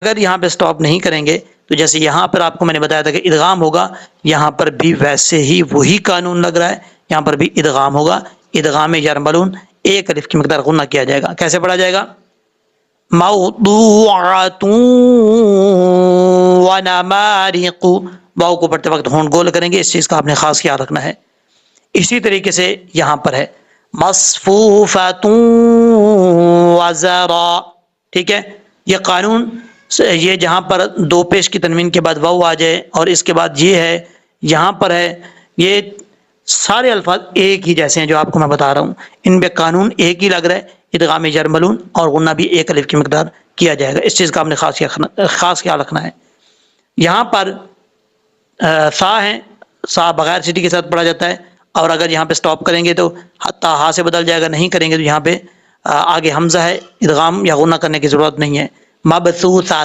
اگر یہاں پہ سٹاپ نہیں کریں گے تو جیسے یہاں پر آپ کو میں نے بتایا تھا کہ ادغام ہوگا، یہاں پر بھی ویسے ہی وہی قانون لگ رہا ہے، یہاں پر بھی ادغام ہوگا، ادغام یرملون، ایک الف کی مقدار غنہ کیا جائے گا۔ کیسے پڑھا جائے گا؟ موضوعۃ ونمارق، واؤ کو پڑھتے وقت ہونٹ گول کریں گے، اس چیز کا آپ نے خاص خیال رکھنا ہے۔ اسی طریقے سے یہاں پر ہے مصفوفۃ وزرا، ٹھیک ہے؟ یہ قانون، یہ جہاں پر دو پیش کی تنوین کے بعد واو آ جائے اور اس کے بعد یہ ہے، یہاں پر ہے، یہ سارے الفاظ ایک ہی جیسے ہیں جو آپ کو میں بتا رہا ہوں، ان پہ قانون ایک ہی لگ رہا ہے، ادغام یرملون، اور غنہ بھی ایک الف کی مقدار کیا جائے گا۔ اس چیز کا آپ نے خاص خیال رکھنا ہے۔ یہاں پر سا ہے، سا بغیر سٹی کے ساتھ پڑھا جاتا ہے، اور اگر یہاں پہ سٹاپ کریں گے تو حتی ہا سے بدل جائے گا، نہیں کریں گے تو یہاں پہ آگے حمزہ ہے، ادغام یا غنہ کرنے کی ضرورت نہیں ہے۔ مبثوثات